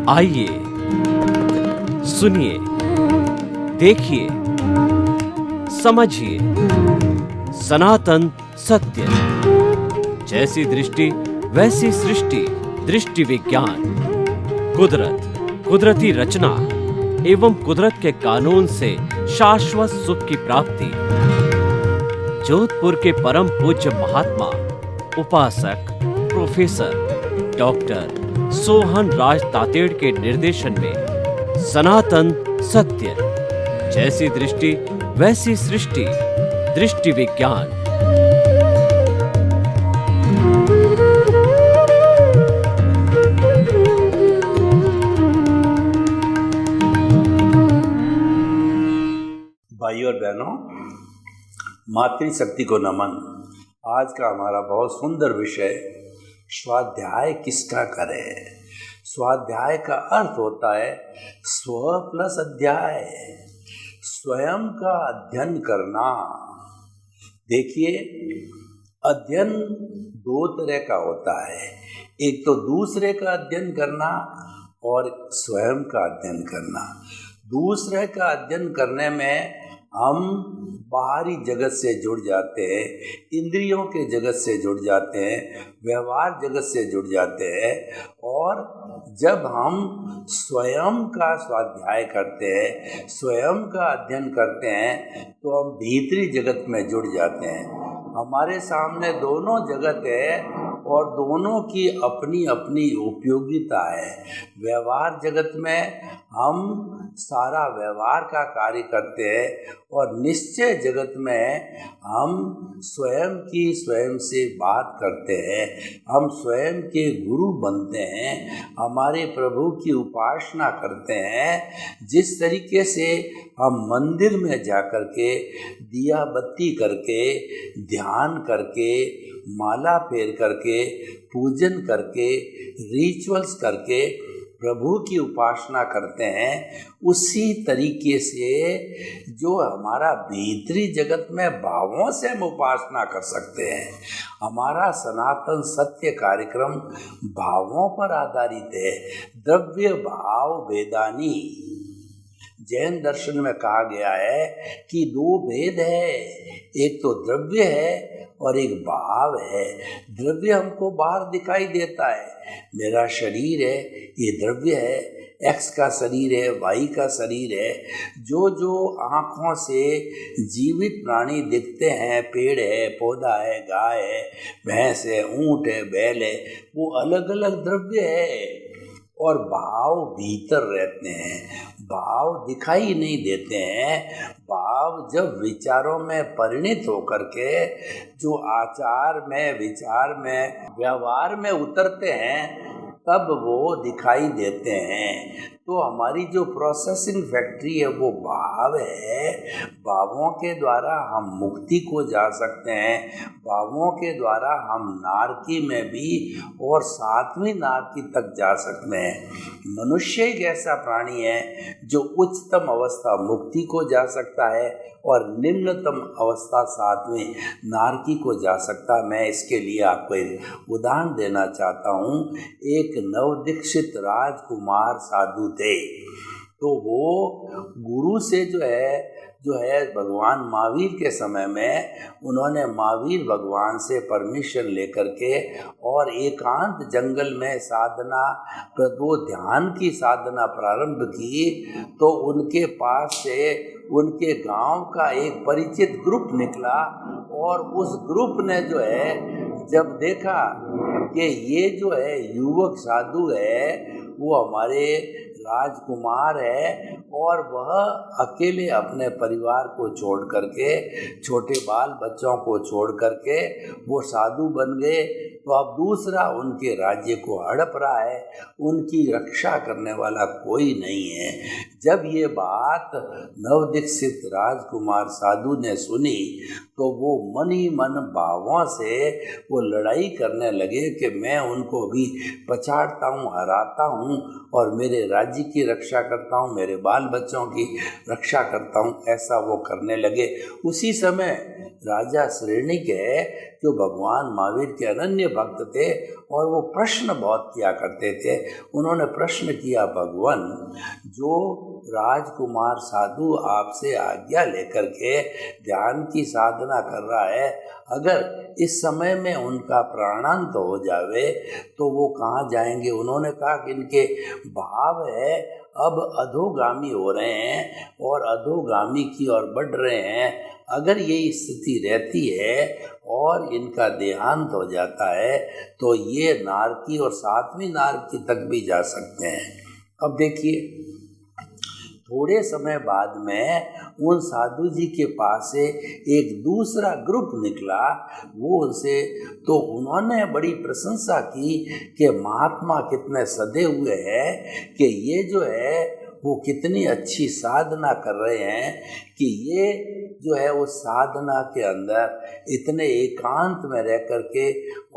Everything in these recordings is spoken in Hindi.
आइए, सुनिए, देखिए, समझिए सनातन सत्य। जैसी दृष्टि वैसी सृष्टि, दृष्टि विज्ञान। कुदरत, कुदरती रचना एवं कुदरत के कानून से शाश्वत सुख की प्राप्ति। जोधपुर के परम पूज्य महात्मा उपासक प्रोफेसर डॉक्टर सोहन राज तातेड़ के निर्देशन में सनातन सत्य। जैसी दृष्टि वैसी सृष्टि, दृष्टि विज्ञान। भाइयों और बहनों, मातृशक्ति को नमन। आज का हमारा बहुत सुंदर विषय स्वाध्याय किसका करें। स्वाध्याय का अर्थ होता है स्व प्लस अध्याय, स्वयं का अध्ययन करना। देखिए, अध्ययन दो तरह का होता है, एक तो दूसरे का अध्ययन करना और स्वयं का अध्ययन करना। दूसरे का अध्ययन करने में हम बाहरी जगत से जुड़ जाते हैं, इंद्रियों के जगत से जुड़ जाते हैं, व्यवहार जगत से जुड़ जाते हैं। और जब हम स्वयं का स्वाध्याय करते हैं, स्वयं का अध्ययन करते हैं, तो हम भीतरी जगत में जुड़ जाते हैं। हमारे सामने दोनों जगत है और दोनों की अपनी अपनी उपयोगिता है। व्यवहार जगत में हम सारा व्यवहार का कार्य करते हैं और निश्चय जगत में हम स्वयं की स्वयं से बात करते हैं, हम स्वयं के गुरु बनते हैं, हमारे प्रभु की उपासना करते हैं। जिस तरीके से हम मंदिर में जाकर के दिया बत्ती करके, ध्यान करके, माला फेर करके, पूजन करके, रिचुअल्स करके प्रभु की उपासना करते हैं, उसी तरीके से जो हमारा भीतरी जगत में भावों से हम उपासना कर सकते हैं। हमारा सनातन सत्य कार्यक्रम भावों पर आधारित है। द्रव्य भाव भेदानी। जैन दर्शन में कहा गया है कि दो भेद है, एक तो द्रव्य है और एक भाव है। द्रव्य हमको बाहर दिखाई देता है, मेरा शरीर है, ये द्रव्य है, एक्स का शरीर है, वाई का शरीर है। जो जो आँखों से जीवित प्राणी दिखते हैं, पेड़ है, पौधा है, गाय है, भैंस है, ऊँट है, बैल है, वो अलग अलग द्रव्य है। और भाव भीतर रहते हैं, भाव दिखाई नहीं देते हैं। भाव जब विचारों में परिणित होकर के जो आचार में, विचार में, व्यवहार में उतरते हैं, तब वो दिखाई देते हैं। तो हमारी जो प्रोसेसिंग फैक्ट्री है वो भाव है। भावों के द्वारा हम मुक्ति को जा सकते हैं, भावों के द्वारा हम नारकी में भी और सातवीं नारकी तक जा सकते हैं। मनुष्य एक ऐसा प्राणी है जो उच्चतम अवस्था मुक्ति को जा सकता है और निम्नतम अवस्था सातवीं नारकी को जा सकता। मैं इसके लिए आपको एक उदाहरण देना चाहता हूँ। एक नवदीक्षित राजकुमार साधु थे, तो वो गुरु से जो है भगवान महावीर के समय में उन्होंने महावीर भगवान से परमिशन लेकर के और एकांत जंगल में साधना, वो ध्यान की साधना प्रारंभ की। तो उनके पास से उनके गांव का एक परिचित ग्रुप निकला और उस ग्रुप ने जो है जब देखा कि ये जो है युवक साधु है, वो हमारे राजकुमार है और वह अकेले अपने परिवार को छोड़ करके, छोटे बाल बच्चों को छोड़ करके वो साधु बन गए, तो अब दूसरा उनके राज्य को हड़प रहा है, उनकी रक्षा करने वाला कोई नहीं है। जब ये बात नवदीक्षित राजकुमार साधु ने सुनी, तो वो मन ही मन भावों से वो लड़ाई करने लगे कि मैं उनको भी पछाड़ता हूँ, हराता हूँ और मेरे राज्य की रक्षा करता हूँ, मेरे बाल बच्चों की रक्षा करता हूँ। ऐसा वो करने लगे। उसी समय राजा श्रेणिक है जो भगवान महावीर के अनन्य भक्त थे और वो प्रश्न बहुत किया करते थे। उन्होंने प्रश्न किया, भगवान जो राजकुमार साधु आपसे आज्ञा लेकर के ध्यान की साधना कर रहा है, अगर इस समय में उनका प्राणांत हो जावे तो वो कहाँ जाएंगे? उन्होंने कहा कि इनके भाव है अब अधोगामी हो रहे हैं और अधोगामी की ओर बढ़ रहे हैं। अगर ये स्थिति रहती है और इनका देहांत हो जाता है तो ये नारकी और 7वीं नारकी तक भी जा सकते हैं। अब देखिए, थोड़े समय बाद में उन साधु जी के पास से एक दूसरा ग्रुप निकला। वो उनसे तो उन्होंने बड़ी प्रशंसा की कि महात्मा कितने सधे हुए हैं, कि ये जो है वो कितनी अच्छी साधना कर रहे हैं, कि ये जो है वो साधना के अंदर इतने एकांत में रह कर के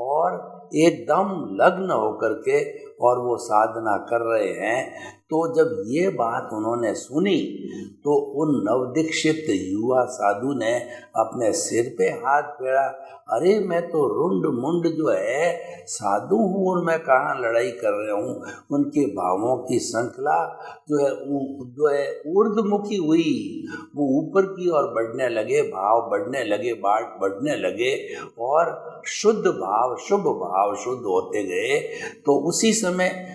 और एकदम लग्न होकर के और वो साधना कर रहे हैं। तो जब ये बात उन्होंने सुनी तो उन नवदीक्षित युवा साधु ने अपने सिर पे हाथ फेरा, अरे मैं तो रुंड मुंड जो है साधु हूँ और मैं कहाँ लड़ाई कर रहा हूँ। उनके भावों की श्रृंखला जो है ऊर्ध्वमुखी हुई, वो ऊपर की ओर बढ़ने लगे, भाव बढ़ने लगे, बाट बढ़ने लगे और शुद्ध भाव, शुभ भाव शुद्ध होते गए। तो उसी समय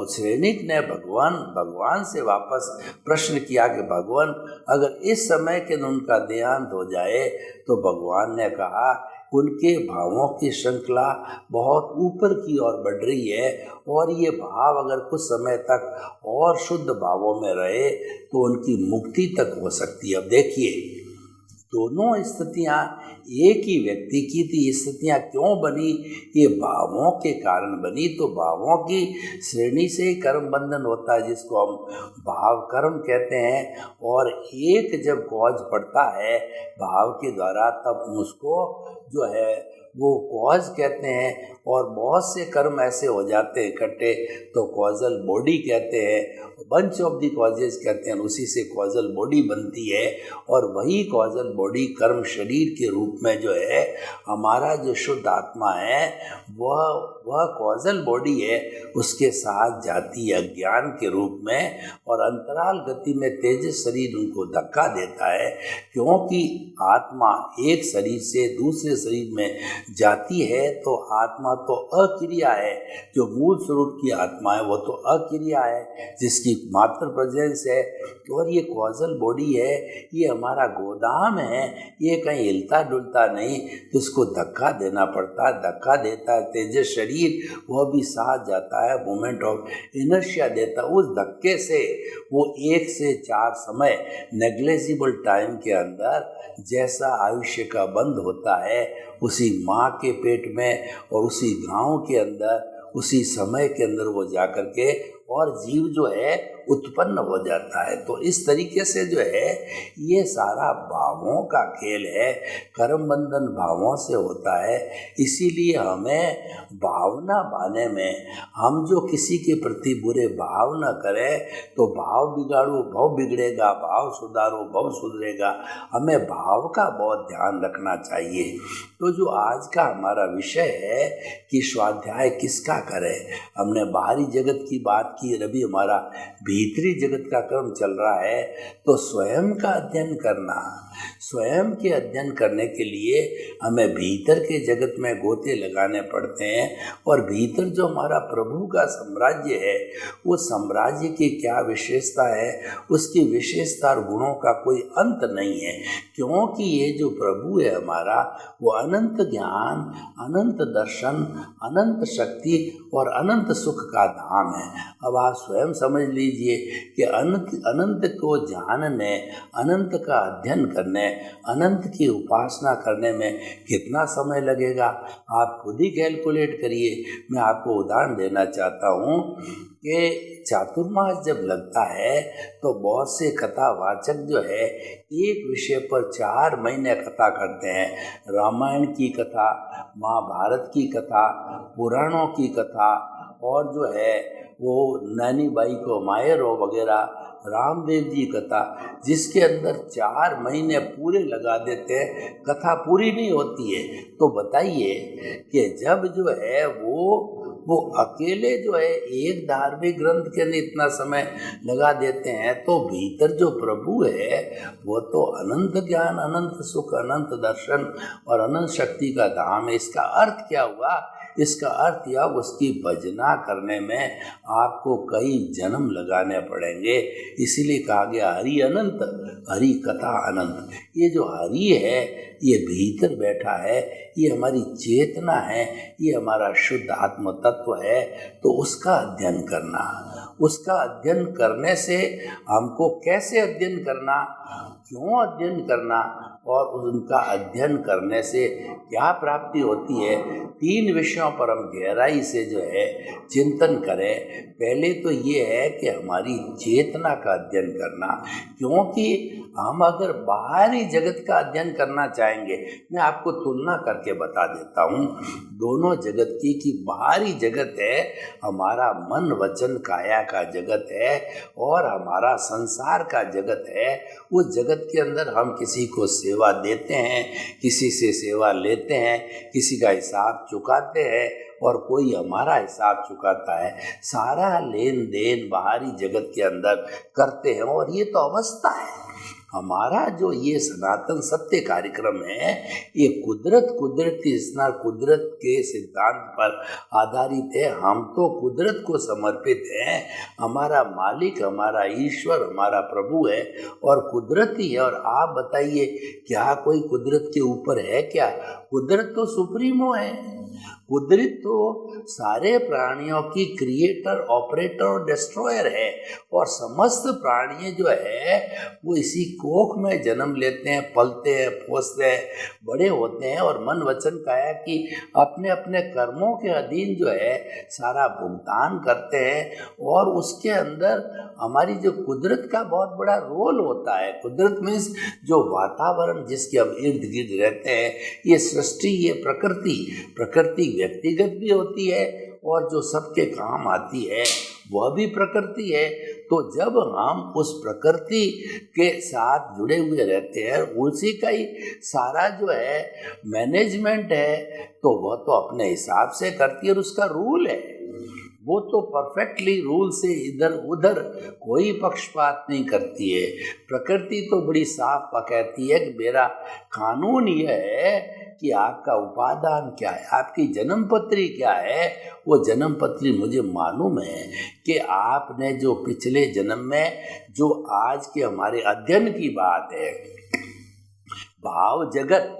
श्रेणिक ने भगवान से वापस प्रश्न किया कि भगवान अगर इस समय के उनका देहांत हो जाए, तो भगवान ने कहा उनके भावों की श्रृंखला बहुत ऊपर की ओर बढ़ रही है और ये भाव अगर कुछ समय तक और शुद्ध भावों में रहे तो उनकी मुक्ति तक हो सकती है। अब देखिए, दोनों स्थितियाँ एक ही व्यक्ति की थी। स्थितियाँ क्यों बनी? ये भावों के कारण बनी। तो भावों की श्रेणी से ही कर्म बंधन होता है, जिसको हम भाव कर्म कहते हैं। और एक जब कॉज पड़ता है भाव के द्वारा, तब उसको जो है वो कॉज कहते हैं। और बहुत से कर्म ऐसे हो जाते हैं इकट्ठे, तो कॉजल बॉडी कहते हैं, बंच ऑफ दी कॉजेज कहते हैं। उसी से कॉजल बॉडी बनती है और वही कॉजल बॉडी कर्म शरीर के रूप में जो है हमारा जो शुद्ध आत्मा है वह कॉजल बॉडी है, उसके साथ जाती है अज्ञान के रूप में और अंतराल गति में तेजस शरीर उनको धक्का देता है। क्योंकि आत्मा एक शरीर से दूसरे शरीर में जाती है तो आत्मा तो अक्रिया है। जो मूल स्वरूप की आत्मा है वो तो अक्रिया है, जिसकी मात्र प्रेजेंस है। और ये कॉजल बॉडी है, ये हमारा गोदाम है, ये कहीं हिलता डुलता नहीं, तो इसको धक्का देना पड़ता है। धक्का देता है तेजस शरीर, वह भी साथ जाता है, मोमेंट ऑफ इनर्शिया देता है। उस धक्के से वो 1 से 4 समय नेग्लेजिबल टाइम के अंदर जैसा आयुष्य का बंद होता है, उसी माँ के पेट में और उसी गाँव के अंदर उसी समय के अंदर वो जाकर के और जीव जो है उत्पन्न हो जाता है। तो इस तरीके से जो है ये सारा भावों का खेल है, कर्म बंधन भावों से होता है। इसीलिए हमें भावना बाने में हम जो किसी के प्रति बुरे भाव न करें, तो भाव बिगाड़ो भाव बिगड़ेगा, भाव सुधारो भाव सुधरेगा। हमें भाव का बहुत ध्यान रखना चाहिए। तो जो आज का हमारा विषय है कि स्वाध्याय किसका करें, हमने बाहरी जगत की बात की, अभी हमारा भीतरी जगत का क्रम चल रहा है। तो स्वयं का अध्ययन करना, स्वयं के अध्ययन करने के लिए हमें भीतर के जगत में गोते लगाने पड़ते हैं। और भीतर जो हमारा प्रभु का साम्राज्य है, वो साम्राज्य की क्या विशेषता है, उसकी विशेषता और गुणों का कोई अंत नहीं है। क्योंकि ये जो प्रभु है हमारा, वो अनंत ज्ञान, अनंत दर्शन, अनंत शक्ति और अनंत सुख का धाम है। अब आप स्वयं समझ लीजिए कि अनंत को जानने, अनंत का अध्ययन करने, अनंत की उपासना करने में कितना समय लगेगा, आप खुद ही कैलकुलेट करिए। मैं आपको उदाहरण देना चाहता हूँ कि चातुर्मास जब लगता है तो बहुत से कथावाचक जो है एक विषय पर 4 महीने कथा करते हैं। रामायण की कथा, महाभारत की कथा, पुराणों की कथा, और जो है वो नैनी बाई को मायरो वगैरह रामदेव जी कथा, जिसके अंदर 4 महीने पूरे लगा देते हैं, कथा पूरी नहीं होती है। तो बताइए कि जब जो है वो अकेले जो है एक धार्मिक ग्रंथ के लिए इतना समय लगा देते हैं, तो भीतर जो प्रभु है वो तो अनंत ज्ञान, अनंत सुख, अनंत दर्शन और अनंत शक्ति का धाम है। इसका अर्थ क्या हुआ? इसका अर्थ यह, उसकी भजना करने में आपको कई जन्म लगाने पड़ेंगे। इसीलिए कहा गया हरि अनंत, हरि कथा अनंत। ये जो हरि है ये भीतर बैठा है, ये हमारी चेतना है, ये हमारा शुद्ध आत्म तत्व है। तो उसका अध्ययन करना, उसका अध्ययन करने से हमको कैसे अध्ययन करना, क्यों अध्ययन करना और उनका अध्ययन करने से क्या प्राप्ति होती है, 3 विषयों पर हम गहराई से जो है चिंतन करें। पहले तो ये है कि हमारी चेतना का अध्ययन करना, क्योंकि हम अगर बाहरी जगत का अध्ययन करना चाहेंगे, मैं आपको तुलना करके बता देता हूँ दोनों जगत की, कि बाहरी जगत है हमारा मन वचन काया का जगत है और हमारा संसार का जगत है। उस जगत के अंदर हम किसी को सेवा देते हैं, किसी से सेवा लेते हैं, किसी का हिसाब चुकाते हैं और कोई हमारा हिसाब चुकाता है। सारा लेन देन बाहरी जगत के अंदर करते हैं और ये तो अवस्था है। हमारा जो ये सनातन सत्य कार्यक्रम है, ये कुदरती स्नान कुदरत के सिद्धांत पर आधारित है। हम तो कुदरत को समर्पित हैं। हमारा मालिक, हमारा ईश्वर, हमारा प्रभु है और कुदरती है। और आप बताइए, क्या कोई कुदरत के ऊपर है क्या? कुदरत तो सुप्रीमो है। कुदरत तो सारे प्राणियों की क्रिएटर, ऑपरेटर और डिस्ट्रॉयर है। और समस्त प्राणी जो है वो इसी कोख में जन्म लेते हैं, पलते हैं, पोसते हैं, बड़े होते हैं और मन वचन काया कि अपने अपने कर्मों के अधीन जो है सारा भुगतान करते हैं। और उसके अंदर हमारी जो कुदरत का बहुत बड़ा रोल होता है। कुदरत मीन्स जो वातावरण जिसके हम इर्द गिर्द रहते हैं, ये सृष्टि, ये प्रकृति व्यक्तिगत भी होती है और जो सबके काम आती है वह भी प्रकृति है। तो जब हम उस प्रकृति के साथ जुड़े हुए रहते हैं, उसी का ही सारा जो है मैनेजमेंट है, तो वह तो अपने हिसाब से करती है और उसका रूल है। वो तो परफेक्टली रूल से इधर उधर कोई पक्षपात नहीं करती है। प्रकृति तो बड़ी साफ कहती है कि मेरा कानून यह है कि आपका उपादान क्या है, आपकी जन्म पत्री क्या है। वो जन्म पत्री मुझे मालूम है कि आपने जो पिछले जन्म में, जो आज के हमारे अध्ययन की बात है, भाव जगत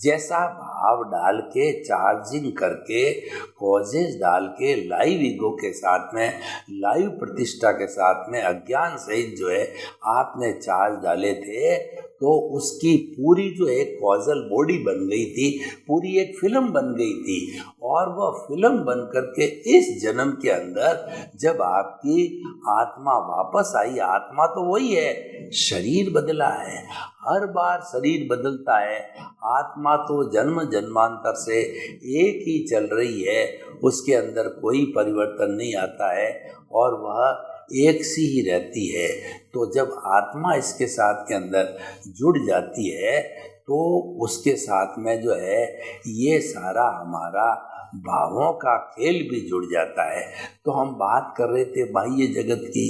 जैसा भाव डाल के, चार्जिंग करके, कॉजेज डाल के, लाइव ईगो के साथ में, लाइव प्रतिष्ठा के साथ में, अज्ञान सहित जो है आपने चार्ज डाले थे, तो उसकी पूरी जो एक कॉजल बॉडी बन गई थी, पूरी एक फिल्म बन गई थी। और वह फिल्म बन करके इस जन्म के अंदर जब आपकी आत्मा वापस आई, आत्मा तो वही है, शरीर बदला है, हर बार शरीर बदलता है, आत्मा तो जन्म जन्मांतर से एक ही चल रही है, उसके अंदर कोई परिवर्तन नहीं आता है और वह एक सी ही रहती है। तो जब आत्मा इसके साथ के अंदर जुड़ जाती है, तो उसके साथ में जो है ये सारा हमारा भावों का खेल भी जुड़ जाता है। तो हम बात कर रहे थे बाह्य जगत की,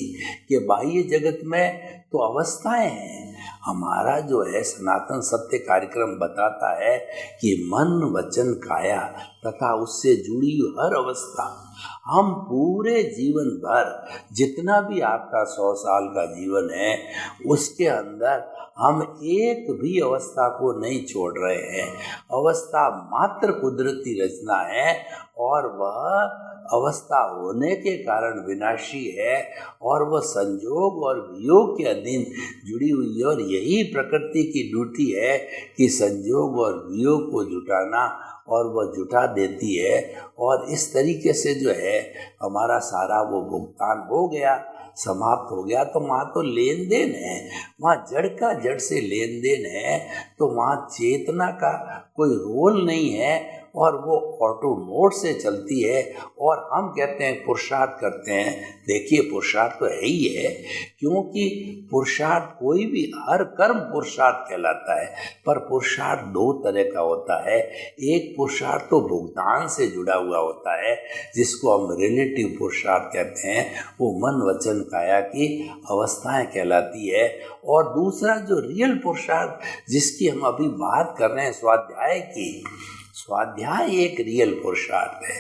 कि बाह्य जगत में तो अवस्थाएं हैं। हमारा जो है सनातन सत्य कार्यक्रम बताता है कि मन वचन काया तथा उससे जुड़ी हर अवस्था, हम पूरे जीवन भर, जितना भी आपका 100 साल का जीवन है, उसके अंदर हम एक भी अवस्था को नहीं छोड़ रहे हैं। अवस्था मात्र कुदरती रचना है और वह अवस्था होने के कारण विनाशी है और वह संयोग और वियोग के अधीन जुड़ी हुई है। और यही प्रकृति की ड्यूटी है कि संयोग और वियोग को जुटाना, और वह जुटा देती है। और इस तरीके से जो है हमारा सारा वो भुगतान हो गया, समाप्त हो गया। तो वहाँ तो लेन देन है, वहाँ जड़ का जड़ से लेन देन है, तो वहाँ चेतना का कोई रोल नहीं है और वो ऑटो मोड से चलती है और हम कहते हैं पुरुषार्थ करते हैं। देखिए पुरुषार्थ तो है ही है, क्योंकि पुरुषार्थ कोई भी हर कर्म पुरुषार्थ कहलाता है। पर पुरुषार्थ दो तरह का होता है। एक पुरुषार्थ तो भुगतान से जुड़ा हुआ होता है, जिसको हम रिलेटिव पुरुषार्थ कहते हैं। वो मन वचन काया की अवस्थाएं कहलाती है। और दूसरा जो रियल पुरुषार्थ जिसकी हम अभी बात कर रहे हैं स्वाध्याय की, स्वाध्याय एक रियल पुरुषार्थ है।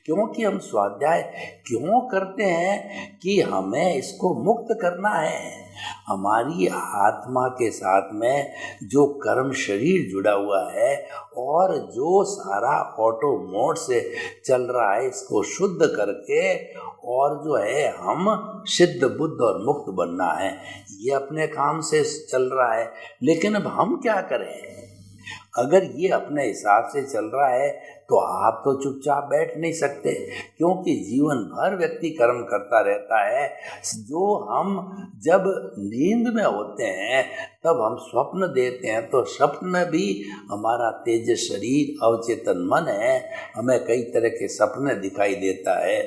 क्योंकि हम स्वाध्याय क्यों करते हैं कि हमें इसको मुक्त करना है। हमारी आत्मा के साथ में जो कर्म शरीर जुड़ा हुआ है और जो सारा ऑटो मोड से चल रहा है, इसको शुद्ध करके और जो है हम सिद्ध बुद्ध और मुक्त बनना है। ये अपने काम से चल रहा है, लेकिन अब हम क्या करें? अगर ये अपने हिसाब से चल रहा है तो आप तो चुपचाप बैठ नहीं सकते, क्योंकि जीवन भर व्यक्ति कर्म करता रहता है। जो हम जब नींद में होते हैं तब हम स्वप्न देते हैं, तो स्वप्न में भी हमारा तेज शरीर अवचेतन मन है, हमें कई तरह के सपने दिखाई देता है,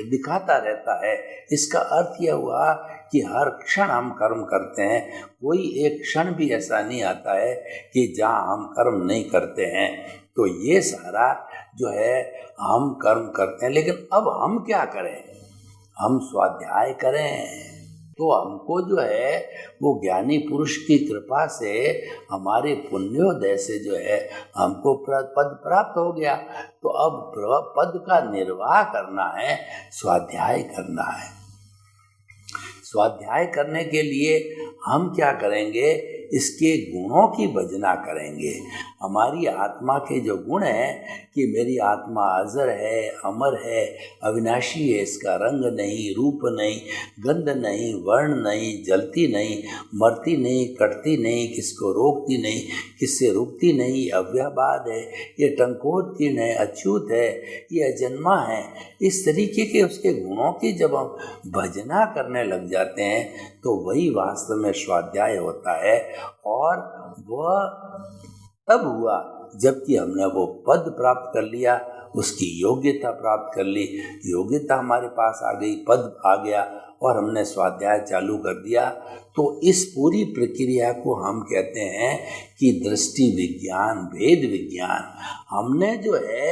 दिखाता रहता है। इसका अर्थ यह हुआ कि हर क्षण हम कर्म करते हैं। कोई एक क्षण भी ऐसा नहीं आता है कि जहाँ हम कर्म नहीं करते हैं। तो ये सारा जो है हम कर्म करते हैं, लेकिन अब हम क्या करें? हम स्वाध्याय करें तो हमको जो है वो ज्ञानी पुरुष की कृपा से, हमारे पुण्योदय से जो है हमको पद प्राप्त हो गया। तो अब पद का निर्वाह करना है, स्वाध्याय करना है। स्वाध्याय करने के लिए हम क्या करेंगे? इसके गुणों की भजना करेंगे। हमारी आत्मा के जो गुण हैं कि मेरी आत्मा अजर है, अमर है, अविनाशी है, इसका रंग नहीं, रूप नहीं, गंध नहीं, वर्ण नहीं, जलती नहीं, मरती नहीं, कटती नहीं, किसको रोकती नहीं, किससे रुकती नहीं, अव्याबाद है, ये टंकोत्कीर्ण है, अच्युत है, ये अजन्मा है। इस तरीके के उसके गुणों की जब हम भजना करने लग जाते हैं तो वही वास्तव में स्वाध्याय होता है। और वह तब हुआ जबकि हमने वो पद प्राप्त कर लिया, उसकी योग्यता प्राप्त कर ली, योग्यता हमारे पास आ गई, पद आ गया और हमने स्वाध्याय चालू कर दिया। तो इस पूरी प्रक्रिया को हम कहते हैं कि दृष्टि विज्ञान, भेद विज्ञान। हमने जो है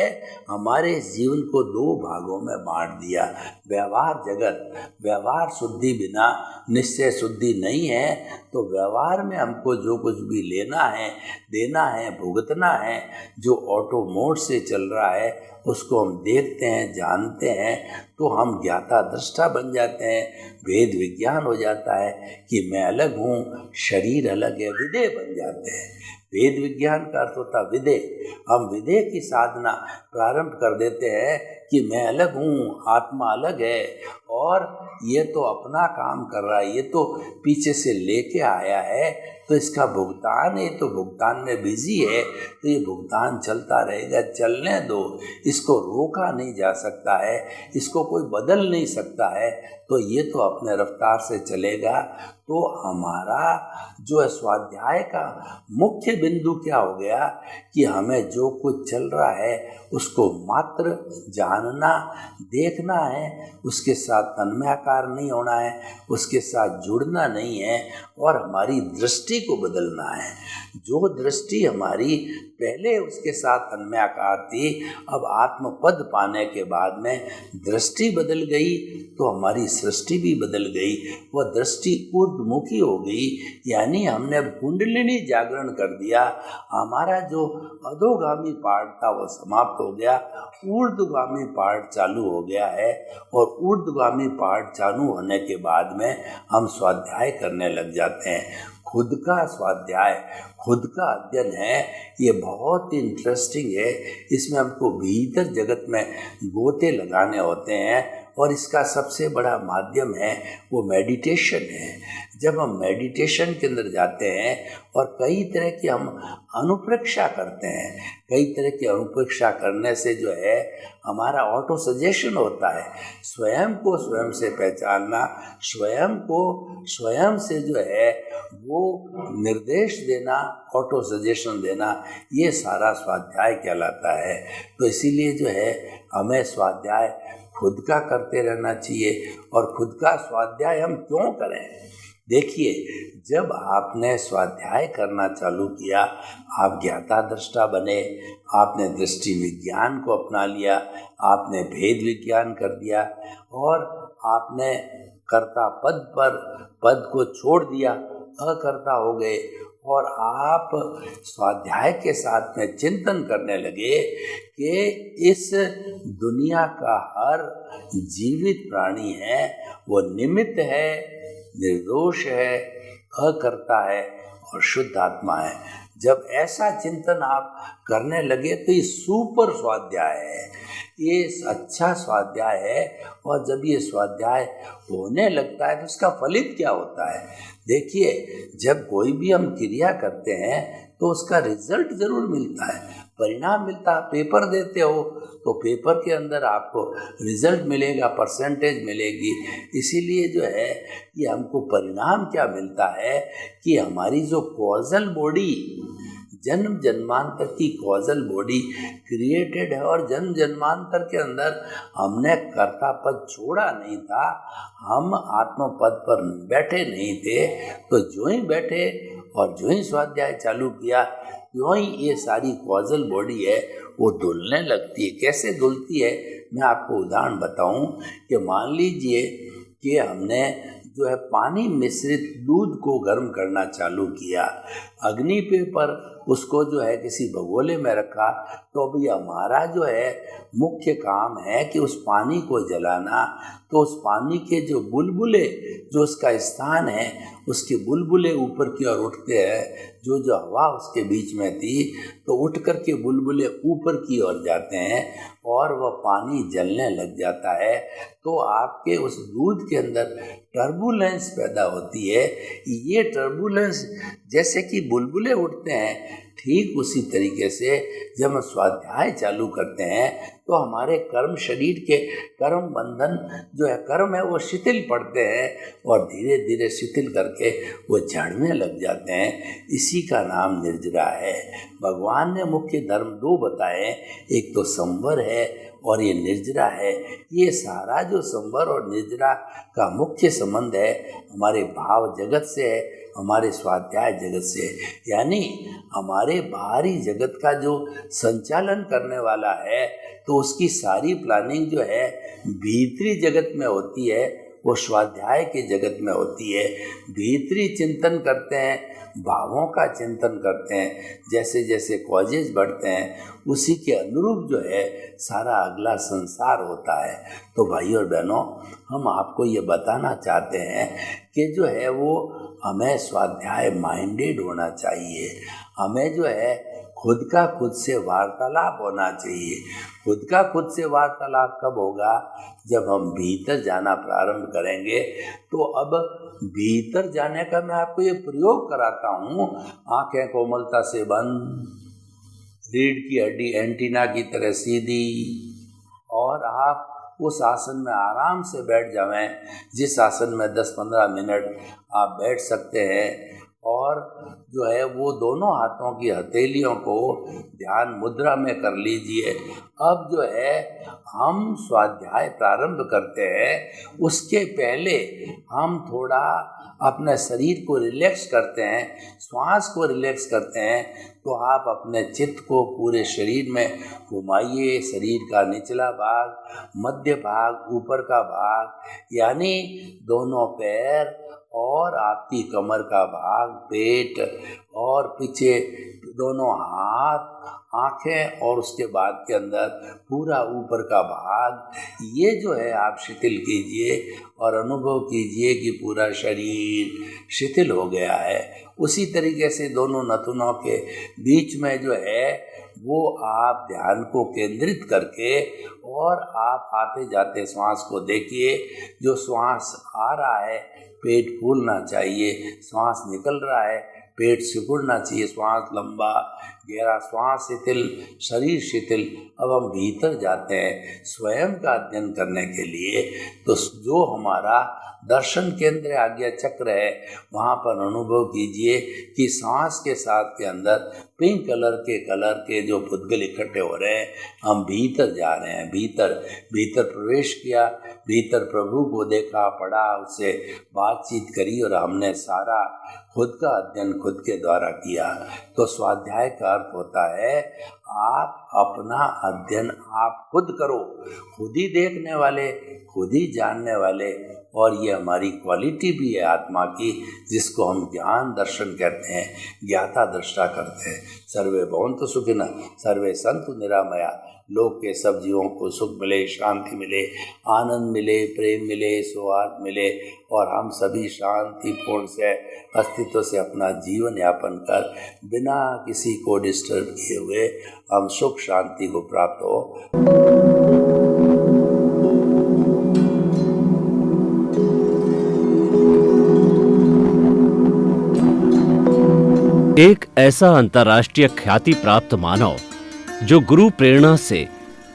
हमारे जीवन को दो भागों में बांट दिया। व्यवहार जगत, व्यवहार शुद्धि बिना निश्चय शुद्धि नहीं है। तो व्यवहार में हमको जो कुछ भी लेना है, देना है, भुगतना है, जो ऑटो मोड से चल रहा है उसको हम देखते हैं, जानते हैं, तो हम ज्ञाता दृष्टा बन जाते हैं। भेद विज्ञान हो जाता है कि मैं अलग हूँ, शरीर अलग है, विदेह बन जाते हैं। वेद विज्ञान का अर्थ होता विदेह। हम विदेह की साधना प्रारंभ कर देते हैं कि मैं अलग हूँ, आत्मा अलग है और ये तो अपना काम कर रहा है, ये तो पीछे से लेके आया है, तो इसका भुगतान है, तो भुगतान में बिजी है, तो ये भुगतान चलता रहेगा, चलने दो, इसको रोका नहीं जा सकता है, इसको कोई बदल नहीं सकता है, तो ये तो अपने रफ्तार से चलेगा। तो हमारा जो है स्वाध्याय का मुख्य बिंदु क्या हो गया कि हमें जो कुछ चल रहा है उसको मात्र जानना, देखना है, उसके साथ तन्मयाकार नहीं होना है, उसके साथ जुड़ना नहीं है और हमारी दृष्टि को बदलना है। जो दृष्टि हमारी पहले उसके साथ तन्मयाकार थी, अब आत्मपद पाने के बाद में दृष्टि बदल गई तो हमारी सृष्टि भी बदल गई। वह दृष्टि ऊर्ध्वमुखी हो गई, यानी हमने अब कुंडलिनी जागरण कर दिया। हमारा जो अधोगामी पार्ट था वो समाप्त हो गया, ऊर्ध्वगामी पार्ट चालू हो गया है और ऊर्ध्वगामी पार्ट चालू होने के बाद में हम स्वाध्याय करने लग जाते हैं। खुद का स्वाध्याय, खुद का अध्ययन है, ये बहुत इंटरेस्टिंग है। इसमें हमको भीतर जगत में गोते लगाने होते हैं और इसका सबसे बड़ा माध्यम है वो मेडिटेशन है। जब हम मेडिटेशन के अंदर जाते हैं और कई तरह की हम अनुप्रेक्षा करते हैं, कई तरह की अनुप्रेक्षा करने से जो है हमारा ऑटो सजेशन होता है। स्वयं को स्वयं से पहचानना, स्वयं को स्वयं से जो है वो निर्देश देना, ऑटो सजेशन देना, ये सारा स्वाध्याय कहलाता है। तो इसीलिए जो है हमें स्वाध्याय खुद का करते रहना चाहिए। और खुद का स्वाध्याय हम क्यों करें? देखिए, जब आपने स्वाध्याय करना चालू किया, आप ज्ञाता दृष्टा बने, आपने दृष्टि विज्ञान को अपना लिया, आपने भेद विज्ञान कर दिया और आपने कर्ता पद पर पद को छोड़ दिया, अकर्ता हो गए और आप स्वाध्याय के साथ में चिंतन करने लगे कि इस दुनिया का हर जीवित प्राणी है वो निमित्त है, निर्दोष है, अकर्ता है और शुद्ध आत्मा है। जब ऐसा चिंतन आप करने लगे तो ये सुपर स्वाध्याय है, ये अच्छा स्वाध्याय है। और जब ये स्वाध्याय होने लगता है तो उसका फलित क्या होता है? देखिए, जब कोई भी हम क्रिया करते हैं तो उसका रिजल्ट जरूर मिलता है, परिणाम मिलता है। पेपर देते हो तो पेपर के अंदर आपको रिजल्ट मिलेगा, परसेंटेज मिलेगी। इसीलिए जो है ये हमको परिणाम क्या मिलता है कि हमारी जो कॉजल बॉडी, जन्म जन्मांतर की कॉजल बॉडी क्रिएटेड है और जन्म जन्मांतर के अंदर हमने कर्ता पद छोड़ा नहीं था, हम आत्म पद पर बैठे नहीं थे। तो जो ही बैठे और जो ही स्वाध्याय चालू किया, त्यों ही ये सारी कॉजल बॉडी है वो धुलने लगती है। कैसे धुलती है? मैं आपको उदाहरण बताऊं कि मान लीजिए कि हमने जो है पानी मिश्रित दूध को गर्म करना चालू किया, अग्नि पे पर उसको जो है किसी भगोले में रखा, तो अभी हमारा जो है मुख्य काम है कि उस पानी को जलाना। तो उस पानी के जो बुलबुले, जो उसका स्थान है, उसके बुलबुले ऊपर की ओर उठते हैं। जो हवा उसके बीच में थी तो उठ कर के बुलबुले ऊपर की ओर जाते हैं और वह पानी जलने लग जाता है। तो आपके उस दूध के अंदर टर्बुलेंस पैदा होती है। ये टर्बुलेंस जैसे कि बुलबुले उठते हैं, ठीक उसी तरीके से जब हम स्वाध्याय चालू करते हैं तो हमारे कर्म, शरीर के कर्म बंधन जो है, कर्म है, वो शिथिल पड़ते हैं और धीरे धीरे शिथिल करके वो झड़ने लग जाते हैं। इसी का नाम निर्जरा है। भगवान ने मुख्य धर्म दो बताए, एक तो संवर है और ये निर्जरा है। ये सारा जो संवर और निर्जरा का मुख्य संबंध है हमारे भाव जगत से है, हमारे स्वाध्याय जगत से, यानी हमारे बाहरी जगत का जो संचालन करने वाला है तो उसकी सारी प्लानिंग जो है भीतरी जगत में होती है, वो स्वाध्याय के जगत में होती है। भीतरी चिंतन करते हैं, भावों का चिंतन करते हैं, जैसे जैसे कॉजेज बढ़ते हैं उसी के अनुरूप जो है सारा अगला संसार होता है। तो भाई और बहनों, हम आपको ये बताना चाहते हैं कि जो है वो हमें स्वाध्याय माइंडेड होना चाहिए। हमें जो है खुद का खुद से वार्तालाप होना चाहिए। खुद का खुद से वार्तालाप कब होगा? जब हम भीतर जाना प्रारंभ करेंगे। तो अब भीतर जाने का मैं आपको ये प्रयोग कराता हूँ। आंखें कोमलता से बंद, रीढ़ की हड्डी एंटीना की तरह सीधी, और आप उस आसन में आराम से बैठ जावें जिस आसन में 10-15 मिनट आप बैठ सकते हैं। और जो है वो दोनों हाथों की हथेलियों को ध्यान मुद्रा में कर लीजिए। अब जो है हम स्वाध्याय प्रारंभ करते हैं, उसके पहले हम थोड़ा अपने शरीर को रिलैक्स करते हैं, श्वास को रिलैक्स करते हैं। तो आप अपने चित्त को पूरे शरीर में घुमाइए। शरीर का निचला भाग, मध्य भाग, ऊपर का भाग, यानी दोनों पैर और आपकी कमर का भाग, पेट और पीछे दोनों हाथ, आंखें और उसके बाद के अंदर पूरा ऊपर का भाग, ये जो है आप शिथिल कीजिए और अनुभव कीजिए कि पूरा शरीर शिथिल हो गया है। उसी तरीके से दोनों नथुनों के बीच में जो है वो आप ध्यान को केंद्रित करके और आप आते जाते श्वास को देखिए। जो श्वास आ रहा है पेट फूलना चाहिए, श्वास निकल रहा है पेट सिकुड़ना चाहिए, श्वास लंबा गहरा श्वास शिथिल, शरीर शिथिल। अब हम भीतर जाते हैं स्वयं का अध्ययन करने के लिए। तो जो हमारा दर्शन केंद्र आज्ञा चक्र है, वहाँ पर अनुभव कीजिए कि सांस के साथ के अंदर पिंक कलर के जो पुद्गल इकट्ठे हो रहे हैं, हम भीतर जा रहे हैं। भीतर प्रवेश किया, भीतर प्रभु को देखा, पढ़ा, उससे बातचीत करी और हमने सारा खुद का अध्ययन खुद के द्वारा किया। तो स्वाध्याय का अर्थ होता है आप अपना अध्ययन आप खुद करो, खुद ही देखने वाले, खुद ही जानने वाले। और ये हमारी क्वालिटी भी है आत्मा की, जिसको हम ज्ञान दर्शन कहते हैं, ज्ञाता दृष्टा करते हैं। सर्वे भवन्तु सुखिनः, सर्वे सन्तु निरामया। लोक के सब जीवों को सुख मिले, शांति मिले, आनंद मिले, प्रेम मिले, सौहार्द मिले और हम सभी शांतिपूर्ण से अस्तित्व से अपना जीवन यापन कर बिना किसी को डिस्टर्ब किए हुए हम सुख शांति को प्राप्त हो। एक ऐसा अंतर्राष्ट्रीय ख्याति प्राप्त मानव जो गुरु प्रेरणा से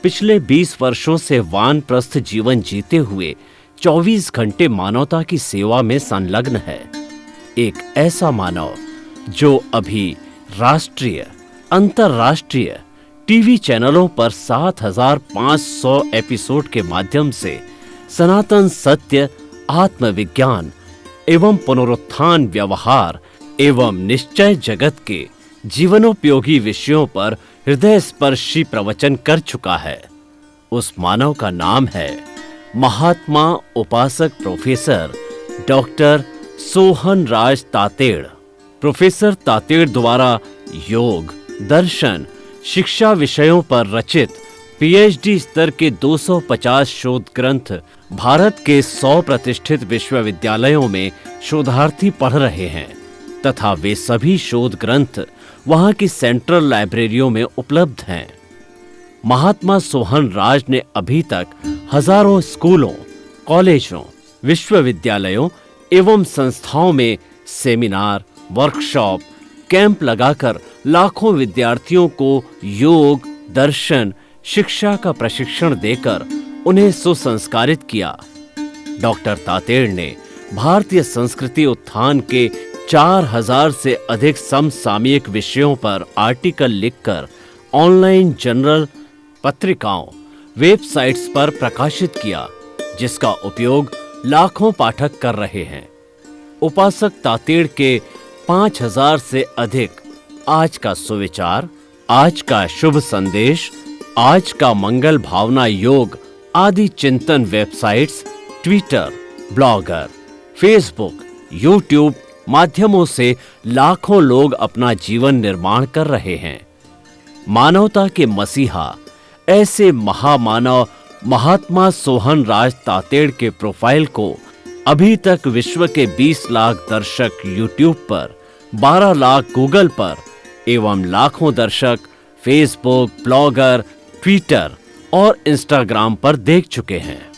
पिछले 20 वर्षों से वानप्रस्थ जीवन जीते हुए 24 घंटे मानवता की सेवा में संलग्न है। एक ऐसा मानव जो अभी राष्ट्रीय, अंतर्राष्ट्रीय टीवी चैनलों पर 7,500 एपिसोड के माध्यम से सनातन सत्य, आत्मविज्ञान एवं पुनरुत्थान, व्यवहार एवं निश्चय जगत के जीवनोपयोगी विषयों पर हृदय स्पर्शी प्रवचन कर चुका है। उस मानव का नाम है महात्मा उपासक प्रोफेसर डॉक्टर सोहन राज तातेड़। प्रोफेसर तातेड़ द्वारा योग, दर्शन, शिक्षा विषयों पर रचित पीएचडी स्तर के 250 शोध ग्रंथ भारत के 100 प्रतिष्ठित विश्वविद्यालयों में शोधार्थी पढ़ रहे हैं तथा वे सभी शोध ग्रंथ वहां की सेंट्रल लाइब्रेरियों में उपलब्ध हैं। महात्मा सोहन राज ने अभी तक हजारों स्कूलों, कॉलेजों, विश्वविद्यालयों एवं संस्थाओं में सेमिनार, वर्कशॉप, कैंप लगाकर लाखों विद्यार्थियों को योग, दर्शन, शिक्षा का प्रशिक्षण देकर उन्हें सुसंस्कारित किया। डॉक्टर तातेड़ ने भारतीय संस्कृति उत्थान के 4000 से अधिक समसामयिक विषयों पर आर्टिकल लिखकर ऑनलाइन जर्नल, पत्रिकाओं, वेबसाइट्स पर प्रकाशित किया, जिसका उपयोग लाखों पाठक कर रहे हैं। उपासक तातेड़ के 5000 से अधिक आज का सुविचार, आज का शुभ संदेश, आज का मंगल भावना योग आदि चिंतन websites, Twitter, blogger, Facebook, YouTube माध्यमों से लाखों लोग अपना जीवन निर्माण कर रहे हैं। मानवता के मसीहा ऐसे महामानव महात्मा सोहन राज तातेड़ के प्रोफाइल को अभी तक विश्व के 20 लाख दर्शक यूट्यूब पर, 12 लाख गूगल पर एवं लाखों दर्शक फेसबुक, ब्लॉगर, ट्विटर और इंस्टाग्राम पर देख चुके हैं।